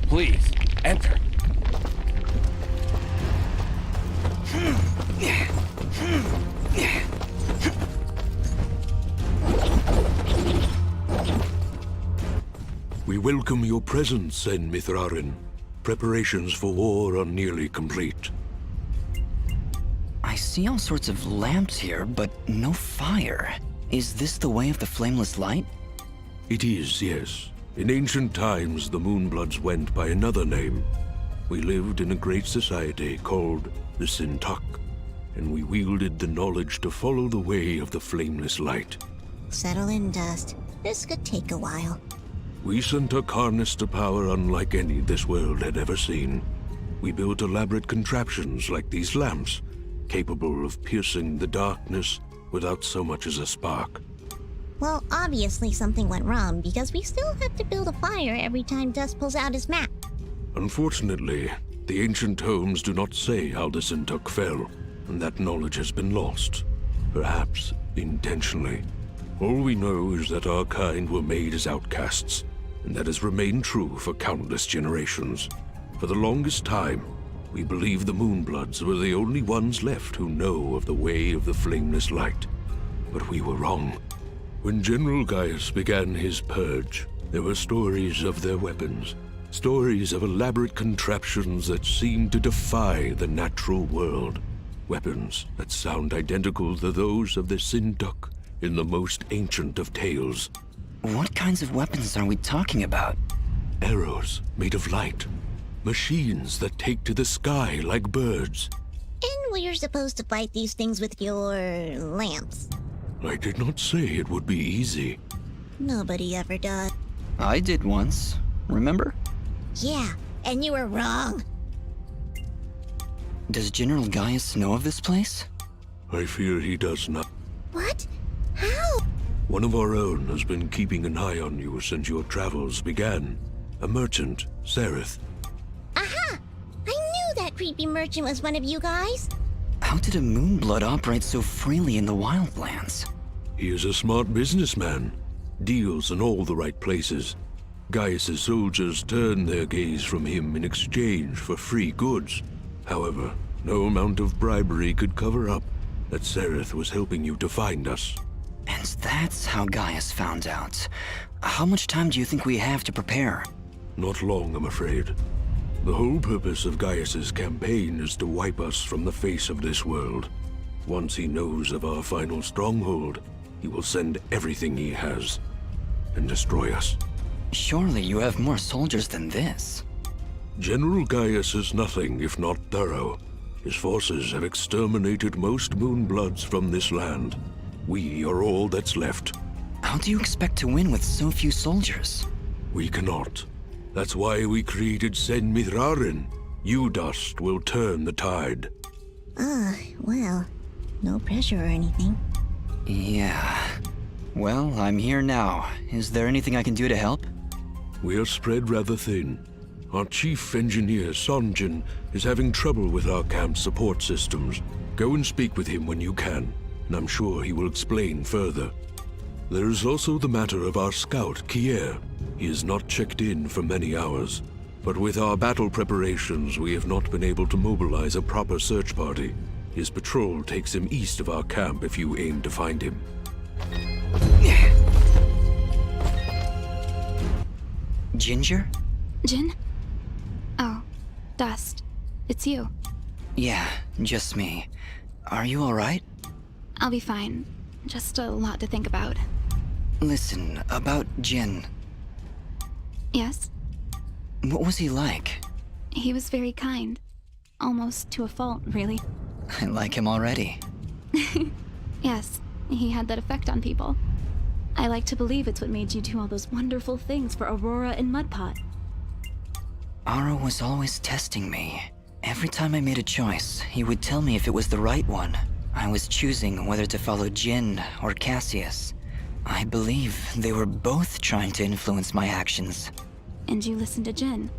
Please, enter. We welcome your presence, En Mithrarin. Preparations for war are nearly complete. I see all sorts of lamps here, but no fire. Is this the way of the flameless light? It is, yes. In ancient times, the Moonbloods went by another name. We lived in a great society called the Sintuck, and we wielded the knowledge to follow the way of the flameless light. Settle in, Dust. This could take a while. We Sintuck harnessed a power unlike any this world had ever seen. We built elaborate contraptions like these lamps, capable of piercing the darkness without so much as a spark. Well, obviously something went wrong, because we still have to build a fire every time Dust pulls out his map. Unfortunately, the ancient tomes do not say how the Sintuck fell, and that knowledge has been lost. Perhaps intentionally. All we know is that our kind were made as outcasts, and that has remained true for countless generations. For the longest time, we believed the Moonbloods were the only ones left who know of the way of the flameless light. But we were wrong. When General Gaius began his purge, there were stories of their weapons, stories of elaborate contraptions that seemed to defy the natural world, weapons that sound identical to those of the Sintuck in the most ancient of tales. What kinds of weapons are we talking about? Arrows made of light, machines that take to the sky like birds. And we're supposed to fight these things with your lamps. I did not say it would be easy. Nobody ever does. I did once, remember? Yeah, and you were wrong. Does General Gaius know of this place? I fear he does not. What? How? One of our own has been keeping an eye on you since your travels began. A merchant, Sereth. Aha! I knew that creepy merchant was one of you guys. How did a Moonblood operate so freely in the wildlands? He is a smart businessman, deals in all the right places. Gaius's soldiers turn their gaze from him in exchange for free goods. However, no amount of bribery could cover up that Sereth was helping you to find us. And that's how Gaius found out. How much time do you think we have to prepare? Not long, I'm afraid. The whole purpose of Gaius's campaign is to wipe us from the face of this world. Once he knows of our final stronghold, he will send everything he has and destroy us. Surely you have more soldiers than this. General Gaius is nothing if not thorough. His forces have exterminated most Moonbloods from this land. We are all that's left. How do you expect to win with so few soldiers? We cannot. That's why we created Sen Mithrarin. You, Dust, will turn the tide. Well, no pressure or anything. Yeah. Well, I'm here now. Is there anything I can do to help? We are spread rather thin. Our chief engineer, Sanjin, is having trouble with our camp's support systems. Go and speak with him when you can, and I'm sure he will explain further. There is also the matter of our scout, Kier. He has not checked in for many hours, but with our battle preparations, we have not been able to mobilize a proper search party. His patrol takes him east of our camp if you aim to find him. Ginger? Jin? Oh, Dust. It's you. Yeah, just me. Are you alright? I'll be fine. Just a lot to think about. Listen, about Jin. Yes? What was he like? He was very kind. Almost to a fault, really. I like him already. Yes, he had that effect on people. I like to believe it's what made you do all those wonderful things for Aurora and Mudpot. Aro was always testing me. Every time I made a choice, he would tell me if it was the right one. I was choosing whether to follow Jin or Cassius. I believe they were both trying to influence my actions. And you listened to Jin.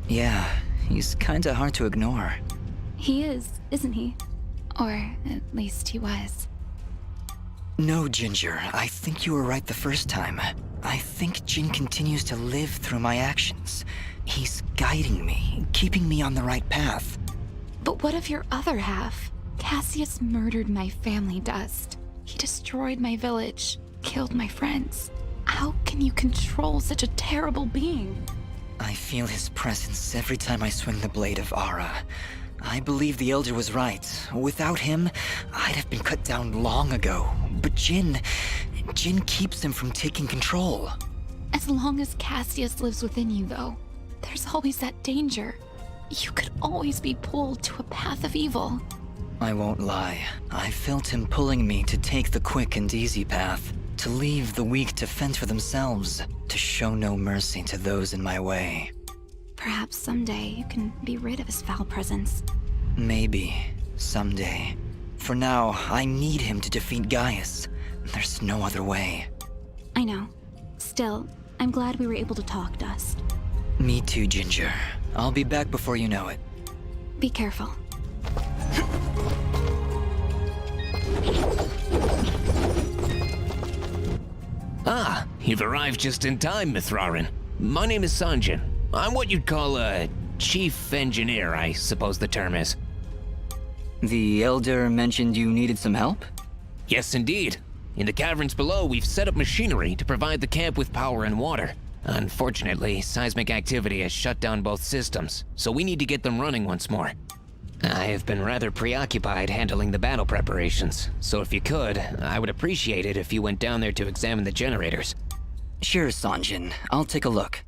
Yeah, he's kinda hard to ignore. He is, isn't he? Or at least he was. No, Ginger, I think you were right the first time. I think Jin continues to live through my actions. He's guiding me, keeping me on the right path. But what of your other half? Cassius murdered my family, Dust. He destroyed my village, killed my friends. How can you control such a terrible being? I feel his presence every time I swing the blade of Ara. I believe the Elder was right. Without him, I'd have been cut down long ago. But Jin keeps him from taking control. As long as Cassius lives within you, though, there's always that danger. You could always be pulled to a path of evil. I won't lie. I felt him pulling me to take the quick and easy path, to leave the weak to fend for themselves, to show no mercy to those in my way. Perhaps someday you can be rid of his foul presence. Maybe. Someday. For now, I need him to defeat Gaius. There's no other way. I know. Still, I'm glad we were able to talk, Dust. Me too, Ginger. I'll be back before you know it. Be careful. Ah, you've arrived just in time, Mithrarin. My name is Sanjin. I'm what you'd call a chief engineer, I suppose the term is. The Elder mentioned you needed some help? Yes, indeed. In the caverns below, we've set up machinery to provide the camp with power and water. Unfortunately, seismic activity has shut down both systems, so we need to get them running once more. I have been rather preoccupied handling the battle preparations, so if you could, I would appreciate it if you went down there to examine the generators. Sure, Sanjin. I'll take a look.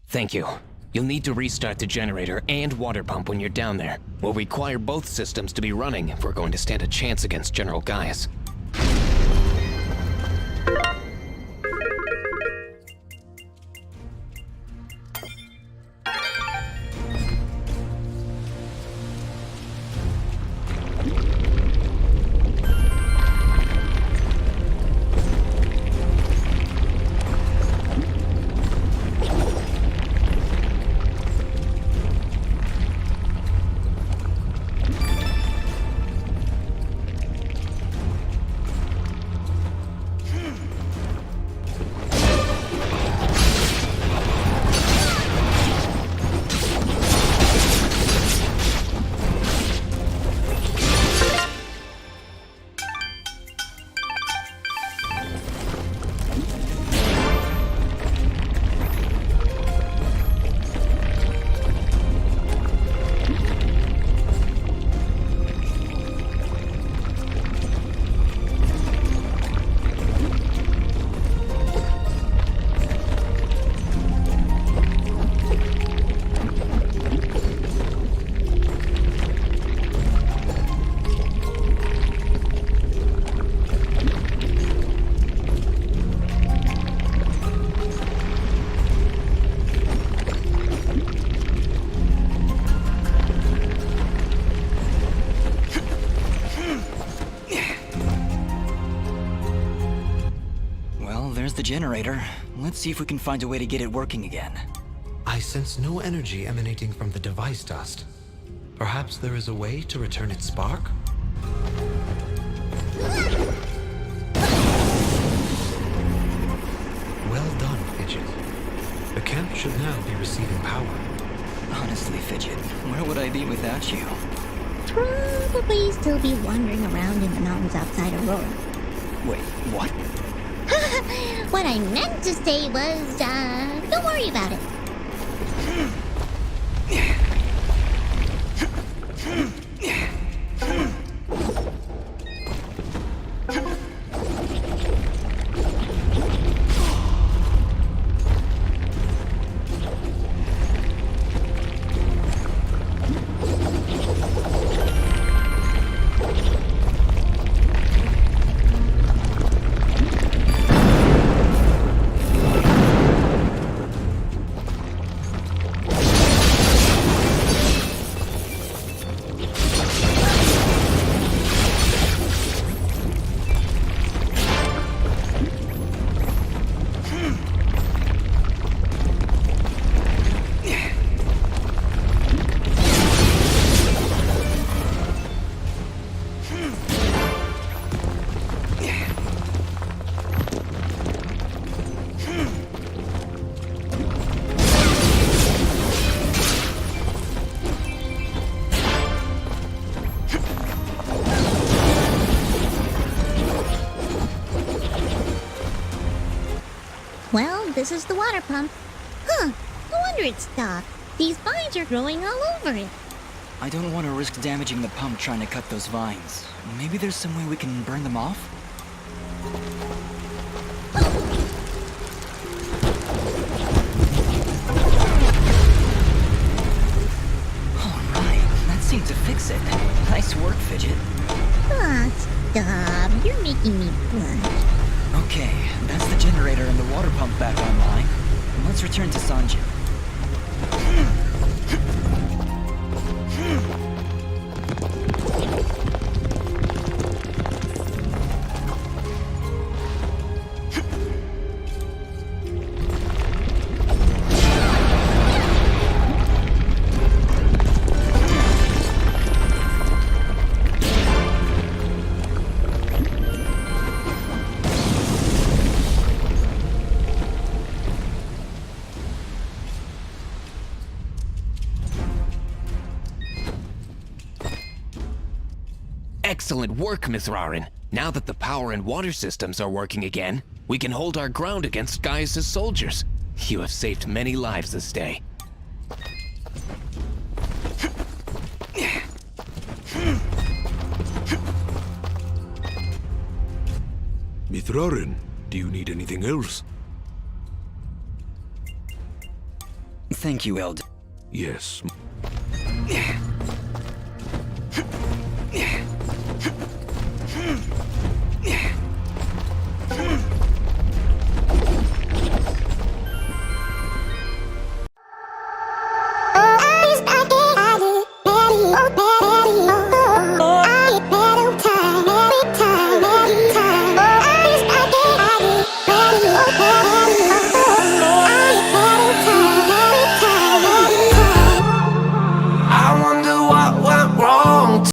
Thank you. You'll need to restart the generator and water pump when you're down there. We'll require both systems to be running if we're going to stand a chance against General Gaius. the generator. Let's see if we can find a way to get it working again. I sense no energy emanating from the device dust. Perhaps there is a way to return its spark? Well done, Fidget. The camp should now be receiving power. Honestly, Fidget, where would I be without you? Probably still be wandering around in the mountains outside Aurora. Wait, what? What I meant to say was, don't worry about it. Well, this is the water pump. Huh, no wonder it's stopped. These vines are growing all over it. I don't want to risk damaging the pump trying to cut those vines. Maybe there's some way we can burn them off? Alright, that seemed to fix it. Nice work, Fidget. Ah, stop. You're making me blush. Okay, that's the generator and the water pump back online. Let's return to Sanjin. Excellent work, Mithrarin. Now that the power and water systems are working again, we can hold our ground against Gaius' soldiers. You have saved many lives this day. Mithrarin, do you need anything else? Thank you, Eld. Yes.